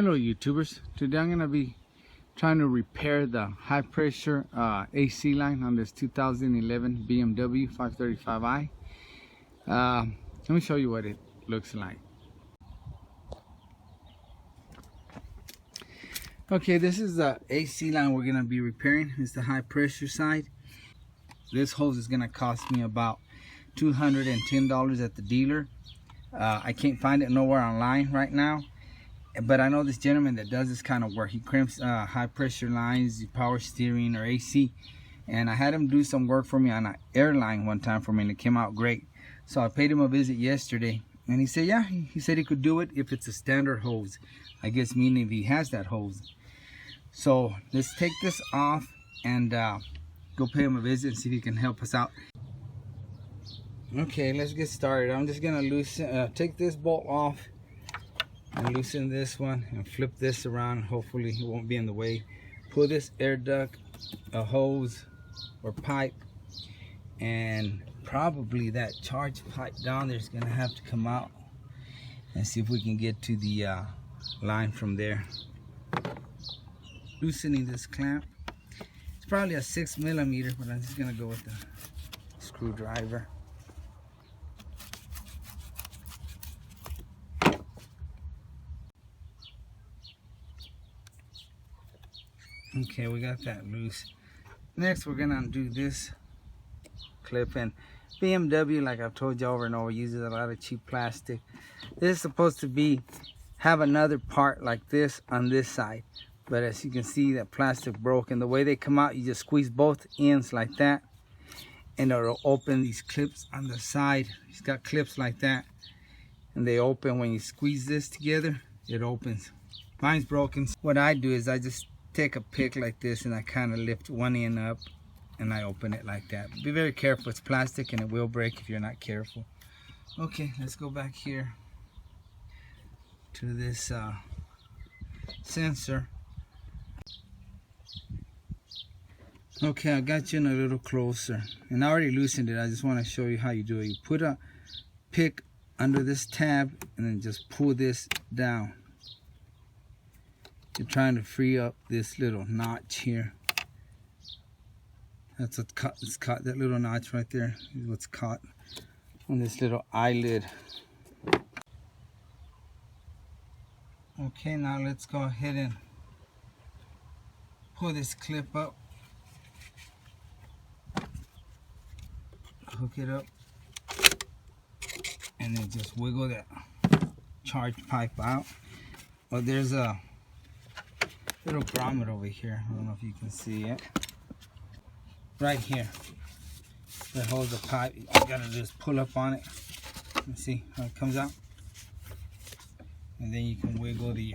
Hello YouTubers, today I'm going to be trying to repair the high pressure AC line on this 2011 BMW 535i. Let me show you what it looks like. Okay, this is the AC line we're going to be repairing. It's the high pressure side. This hose is going to cost me about $210 at the dealer. I can't find it nowhere online right now. But I know this gentleman that does this kind of work. He crimps high pressure lines, power steering or AC. And I had him do some work for me on an airline one time for me, and it came out great. So I paid him a visit yesterday, and he said, yeah, he said he could do it if it's a standard hose. I guess meaning if he has that hose. So let's take this off and go pay him a visit and see if he can help us out. Okay, let's get started. I'm just gonna loosen, take this bolt off and loosen this one and flip this around. Hopefully it won't be in the way. Pull this air duct, a hose or pipe, and probably that charge pipe down there is gonna have to come out, and see if we can get to the line from there. Loosening this clamp. It's probably a 6mm, but I'm just gonna go with the screwdriver. Okay, we got that loose. Next, we're gonna undo this clip. And BMW, like I've told you over and over, uses a lot of cheap plastic. This is supposed to have another part like this on this side, but as you can see, that plastic broke. And the way they come out, you just squeeze both ends like that, and it'll open these clips on the side. It's got clips like that, and they open when you squeeze this together. It opens. Mine's broken. What I do is I just take a pick like this, and I kind of lift one end up and I open it like that. Be very careful, it's plastic and it will break if you're not careful. Okay, let's go back here to this sensor. Okay, I got you in a little closer, and I already loosened it. I just want to show you how you do it. You put a pick under this tab and then just pull this down. You're trying to free up this little notch here. That's what's caught. It's caught. That little notch right there is what's caught on this little eyelid. Okay, now let's go ahead and pull this clip up. Hook it up. And then just wiggle that charge pipe out. Well, there's a little grommet over here. I don't know if you can see it. Right here. That holds the pipe. You gotta just pull up on it. Let's see how it comes out. And then you can wiggle the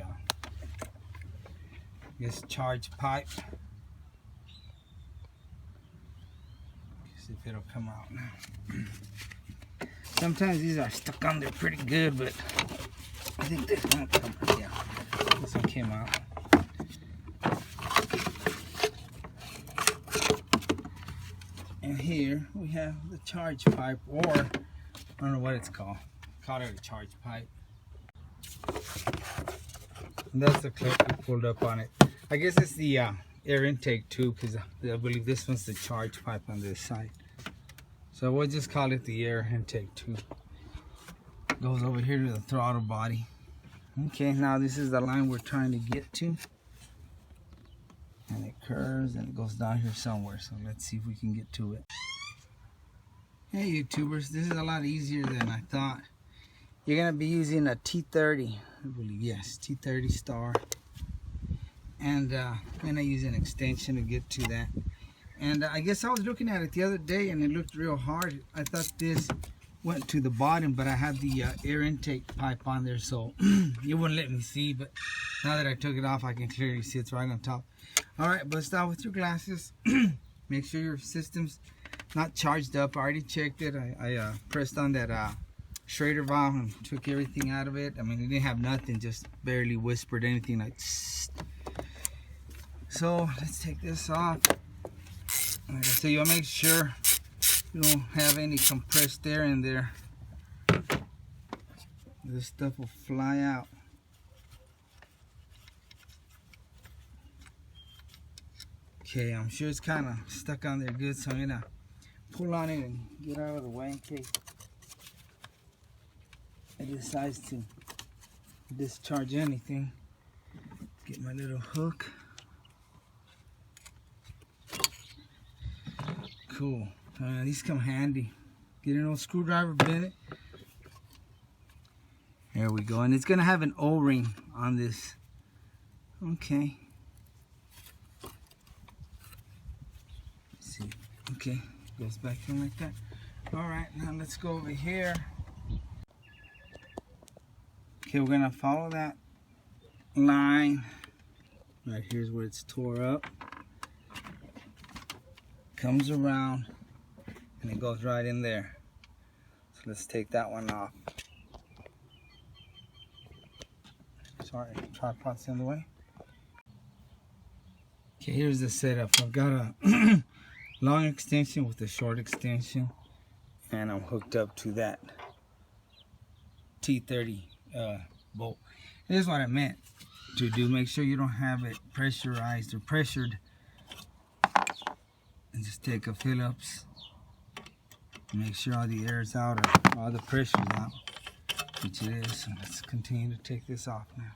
this charge pipe. See if it'll come out now. Sometimes these are stuck on there pretty good, but I think this one will come out. Yeah, this one came out. And here we have the charge pipe, or I don't know what it's called. Call it a charge pipe. And that's the clip we pulled up on it. I guess it's the air intake tube, because I believe this one's the charge pipe on this side. So we'll just call it the air intake tube. Goes over here to the throttle body. Okay, now this is the line we're trying to get to. And it curves and it goes down here somewhere. So let's see if we can get to it. Hey YouTubers, this is a lot easier than I thought. You're going to be using a T30, I believe, yes, T30 Star. And I'm going to use an extension to get to that. And I guess I was looking at it the other day and it looked real hard. I thought this went to the bottom, but I had the air intake pipe on there, so it wouldn't let me see. But now that I took it off, I can clearly see it's right on top. Alright, but start with your glasses. Make sure your system's not charged up. I already checked it. I pressed on that Schrader valve and took everything out of it. I mean, it didn't have nothing, just barely whispered anything like tss. So let's take this off. Like I said, you'll make sure you don't have any compressed air in there. This stuff will fly out. Okay, I'm sure it's kind of stuck on there good, so I'm gonna pull on it and get out of the way in case it decides to discharge anything. Get my little hook. Cool. These come handy. Get an old screwdriver, bend it. There we go. And it's gonna have an O-ring on this. Okay. Let's see. Okay. Goes back in like that. Alright, now let's go over here. Okay, we're gonna follow that line. Right here's where it's tore up. Comes around and it goes right in there. So let's take that one off. Sorry, tripod's in the way. Okay, here's the setup. I've got a long extension with a short extension, and I'm hooked up to that T30 bolt. Here's what I meant to do. Make sure you don't have it pressurized or pressured, and just take a Phillips. Make sure all the air is out or all the pressure is out, which it is. So let's continue to take this off now.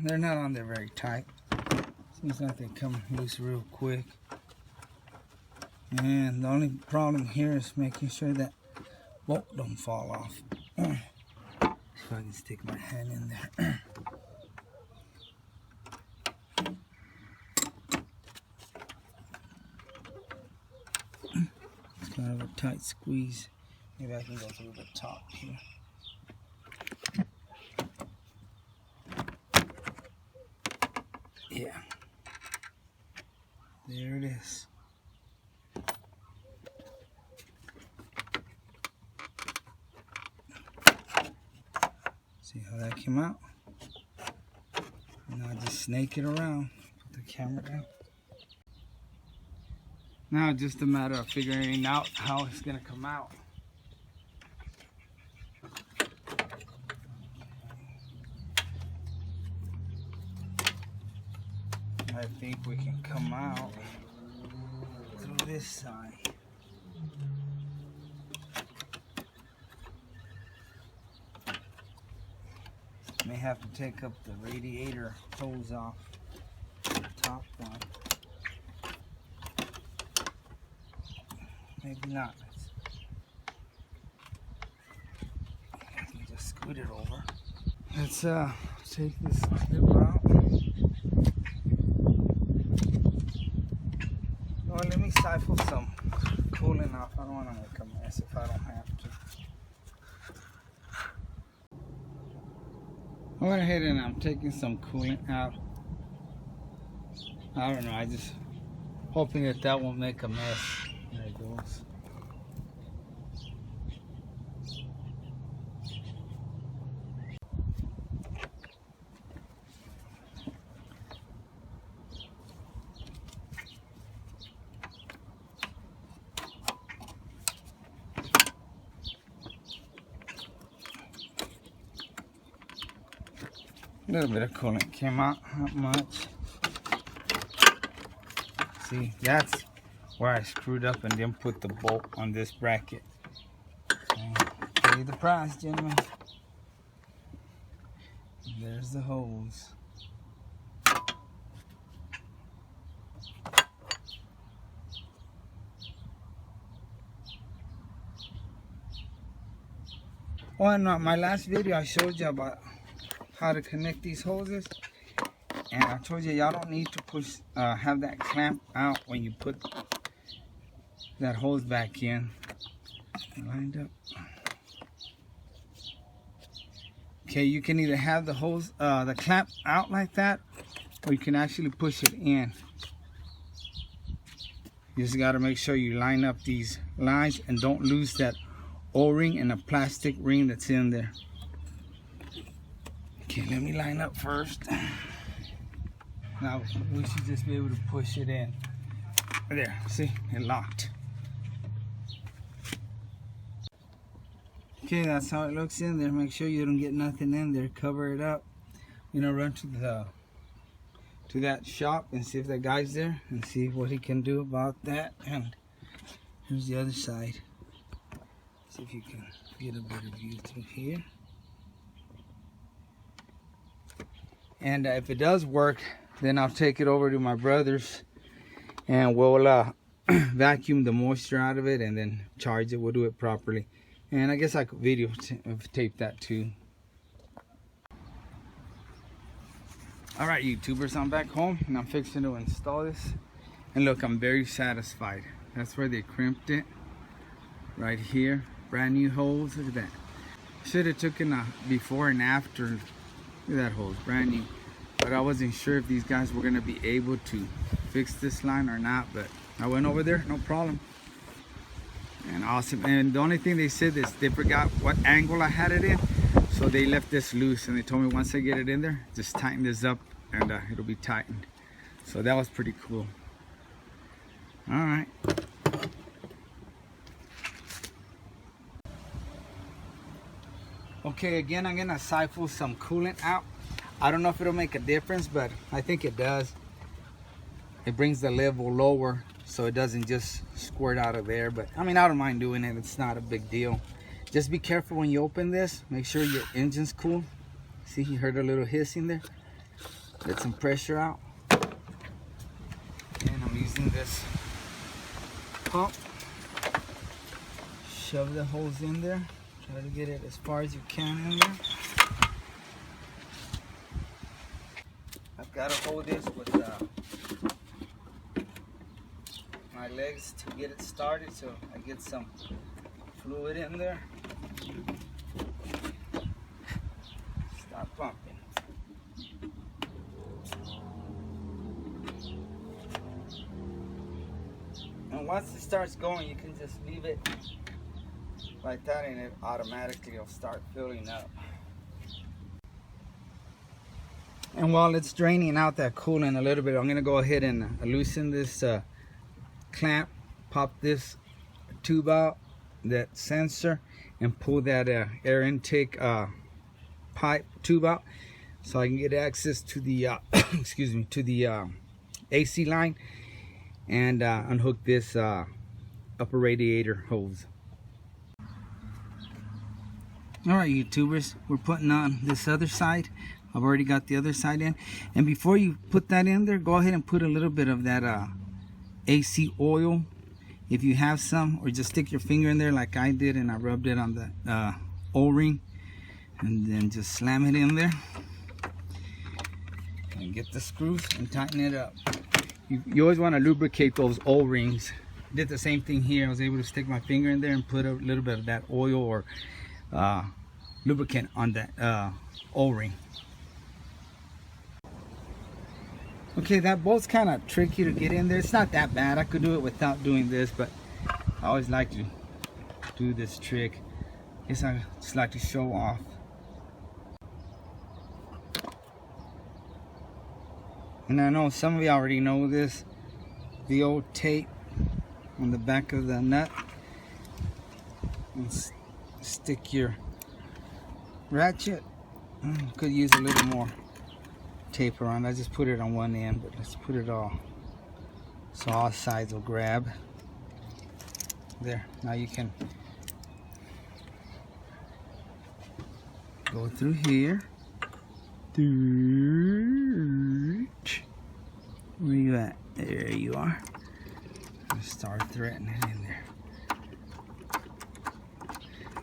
They're not on there very tight. Seems like they come loose real quick. And the only problem here is making sure that bolt don't fall off. So I can stick my hand in there. It's kind of a tight squeeze. Maybe I can go through the top here. Yeah, there it is. See how that came out? Now just snake it around. Put the camera down. Now it's just a matter of figuring out how it's gonna come out. I think we can come out through this side. May have to take up the radiator hose off the top one. Maybe not. I can just scoot it over. Let's take this clip out. Well, let me siphon some coolant off. I don't want to make a mess if I don't have to. I went ahead and I'm taking some coolant out. I don't know, I just hoping that that won't make a mess. There it goes. A little bit of coolant came out, not much. See, that's where I screwed up and then put the bolt on this bracket. Pay the price, gentlemen. There's the hose. Oh, and my last video I showed you about how to connect these hoses, and I told you y'all don't need to push have that clamp out when you put that hose back in. Lined up. Okay, you can either have the hose the clamp out like that, or you can actually push it in. You just got to make sure you line up these lines and don't lose that O-ring and a plastic ring that's in there. Okay, let me line up first. Now we should just be able to push it in. There, see, it locked. Okay, that's how it looks in there. Make sure you don't get nothing in there. Cover it up. You know, run to that shop and see if that guy's there and see what he can do about that. And here's the other side. See if you can get a better view through here. And if it does work, then I'll take it over to my brother's and we'll vacuum the moisture out of it and then charge it. We'll do it properly. And I guess I could video tape that too. Alright YouTubers, I'm back home and I'm fixing to install this. And look, I'm very satisfied. That's where they crimped it. Right here. Brand new holes. Look at that. Should have taken a before and after. Look at that hole. Brand new. But I wasn't sure if these guys were going to be able to fix this line or not. But I went over there. No problem. And awesome. And the only thing they said is they forgot what angle I had it in. So they left this loose and they told me once I get it in there, just tighten this up and it'll be tightened. So that was pretty cool. All right. Okay, again, I'm gonna siphon some coolant out. I don't know if it'll make a difference, but I think it does. It brings the level lower so it doesn't just squirt out of there. But I mean, I don't mind doing it. It's not a big deal. Just be careful when you open this. Make sure your engine's cool. See, you heard a little hissing there. Let some pressure out. And I'm using this pump. Shove the holes in there. Try to get it as far as you can in there. I've got to hold this with my legs to get it started so I get some fluid in there. Stop pumping. And once it starts going, you can just leave it like that and it automatically will start filling up. And while it's draining out that coolant a little bit, I'm going to go ahead and loosen this clamp, pop this tube out, that sensor, and pull that air intake pipe tube out so I can get access to the excuse me, to the AC line and unhook this upper radiator hose. Alright YouTubers, we're putting on this other side. I've already got the other side in, and before you put that in there, go ahead and put a little bit of that AC oil if you have some, or just stick your finger in there like I did and I rubbed it on the O-ring and then just slam it in there and get the screws and tighten it up. You always want to lubricate those O-rings. Did the same thing here. I was able to stick my finger in there and put a little bit of that oil or lubricant on that O-ring. Okay, that bolt's kind of tricky to get in there. It's not that bad. I could do it without doing this, but I always like to do this trick. I guess I just like to show off. And I know some of you already know this. The old tape on the back of the nut. And stick your ratchet. Could use a little more tape around. I just put it on one end, but let's put it all so all sides will grab. There, now you can go through here. Where you at? There you are. Start threading it in there.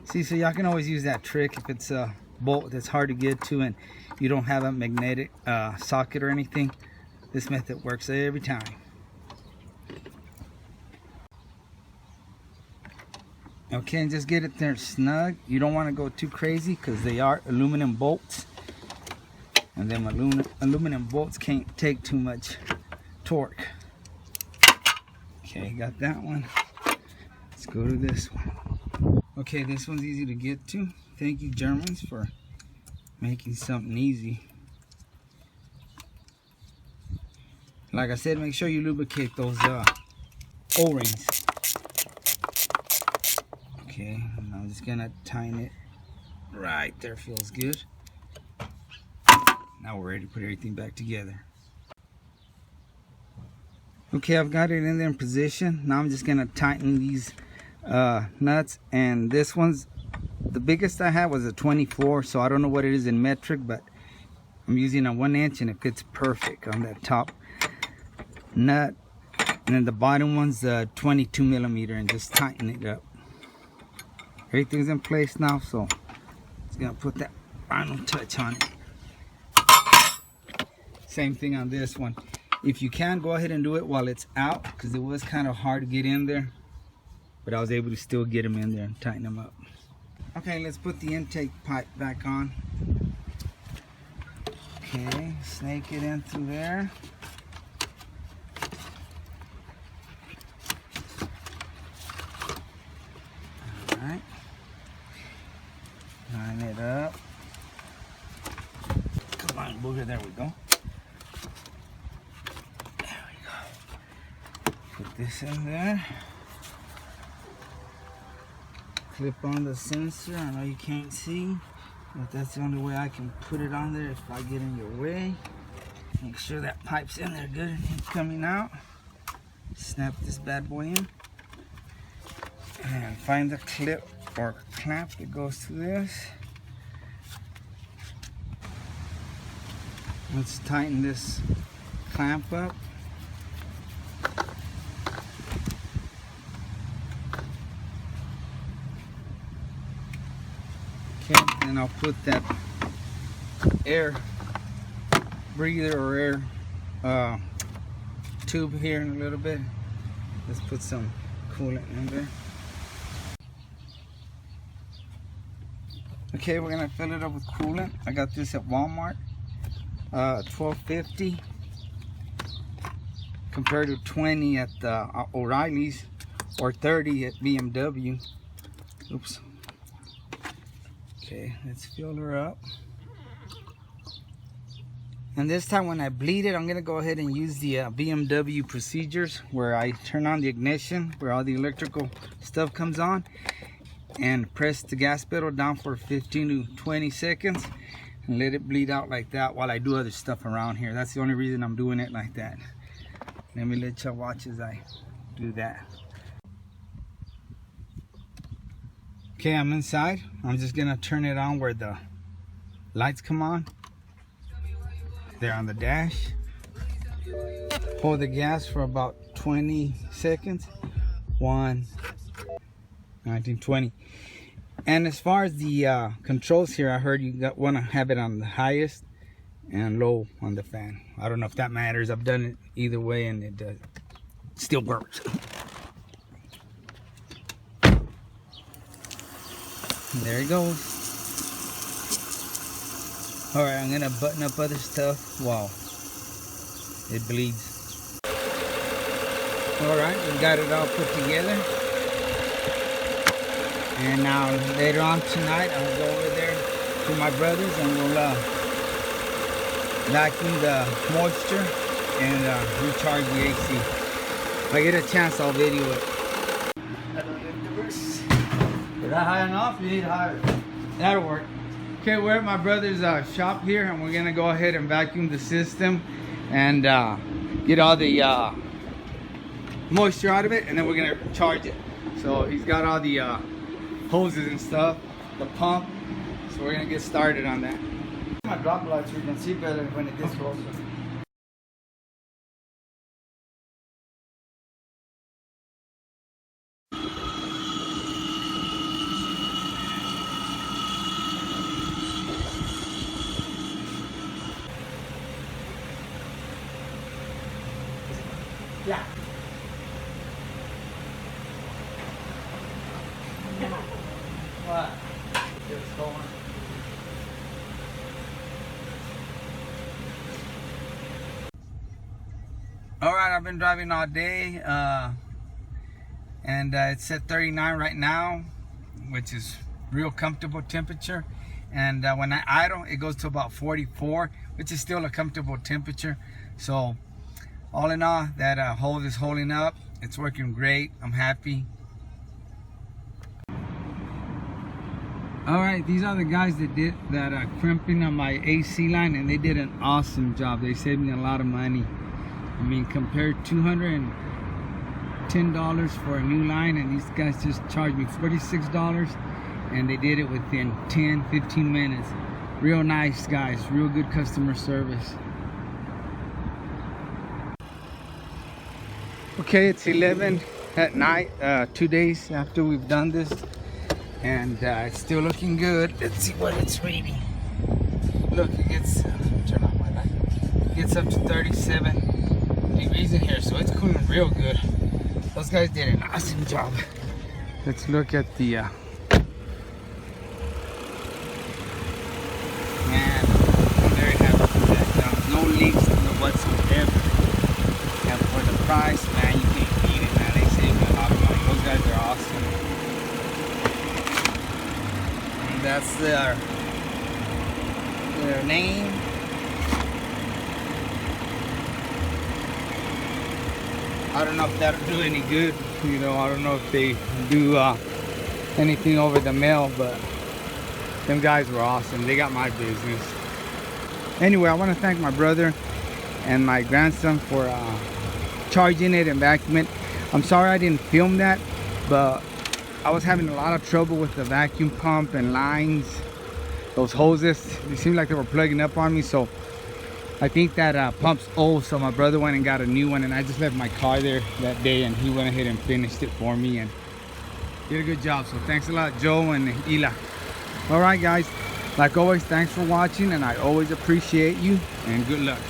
See, so y'all can always use that trick if it's a bolt that's hard to get to and you don't have a magnetic socket or anything. This method works every time. Okay, and just get it there snug. You don't want to go too crazy because they are aluminum bolts, and then aluminum bolts can't take too much torque. Okay, got that one. Let's go to this one. Okay, this one's easy to get to. Thank you, Germans, for making something easy. Like I said, make sure you lubricate those O-rings. Okay, and I'm just gonna tighten it right there. Feels good. Now we're ready to put everything back together. Okay, I've got it in there in position. Now I'm just gonna tighten these nuts, and this one's the biggest I had was a 24, so I don't know what it is in metric, but I'm using a 1 inch and it fits perfect on that top nut. And then the bottom one's 22 millimeter, and just tighten it up. Everything's in place now, so it's gonna put that final touch on it. Same thing on this one. If you can, go ahead and do it while it's out, because it was kind of hard to get in there, but I was able to still get them in there and tighten them up. Okay, let's put the intake pipe back on. Okay, snake it in through there. Alright. Line it up. Come on, booger, there we go. There we go. Put this in there. Clip on the sensor. I know you can't see, but that's the only way I can put it on there if I get in your way. Make sure that pipe's in there good and coming out. Snap this bad boy in. And find the clip or clamp that goes to this. Let's tighten this clamp up. Okay, and I'll put that air breather or air tube here in a little bit. Let's put some coolant in there. Okay, we're gonna fill it up with coolant. I got this at Walmart, $12.50 compared to $20 at O'Reilly's or $30 at BMW. Oops. Okay, let's fill her up. And this time when I bleed it, I'm gonna go ahead and use the BMW procedures where I turn on the ignition, where all the electrical stuff comes on, and press the gas pedal down for 15 to 20 seconds and let it bleed out like that while I do other stuff around here. That's the only reason I'm doing it like that. Let me let y'all watch as I do that. Okay, I'm inside. I'm just gonna turn it on where the lights come on. There on the dash. Hold the gas for about 20 seconds. 1, 19, 20. And as far as the controls here, I heard you want to have it on the highest and low on the fan. I don't know if that matters. I've done it either way and it still works. There it goes. Alright, I'm gonna button up other stuff while it bleeds. Alright, we got it all put together. And now later on tonight, I'll go over there to my brother's and we'll vacuum the moisture and recharge the AC. If I get a chance, I'll video it. Is that high enough? You need higher. That'll work. Okay, we're at my brother's shop here, and we're gonna go ahead and vacuum the system and get all the moisture out of it, and then we're gonna charge it. So he's got all the hoses and stuff, the pump. So we're gonna get started on that. My drop light so you can see better when it gets closer. Yeah. What? It's going. All right, I've been driving all day, and it's at 39 right now, which is real comfortable temperature. And when I idle, it goes to about 44, which is still a comfortable temperature. So all in all, that hose is holding up. It's working great. I'm happy. All right, these are the guys that did that crimping on my AC line, and they did an awesome job. They saved me a lot of money. I mean, compared $210 for a new line, and these guys just charged me $46, and they did it within 10-15 minutes. Real nice guys, real good customer service. Okay, it's 11 at night, 2 days after we've done this, and it's still looking good. Let's see what it's reading. Look, it gets turn on my light. It gets up to 37 degrees in here, so it's cooling real good. Those guys did an awesome job. Let's look at the man, I'm very happy with that. No leaks whatsoever. And for the price, man, you can't beat it, man. They saved me a lot of money. Those guys are awesome. And that's their name. I don't know if that'll do any good. You know, I don't know if they do anything over the mail, but them guys were awesome. They got my business. Anyway, I want to thank my brother and my grandson for charging it and vacuuming. I'm sorry I didn't film that, but I was having a lot of trouble with the vacuum pump and lines. Those hoses, they seemed like they were plugging up on me, so I think that pump's old, so my brother went and got a new one, and I just left my car there that day, and he went ahead and finished it for me and did a good job. So thanks a lot, Joe and Ila. All right, guys, like always, thanks for watching, and I always appreciate you, and good luck.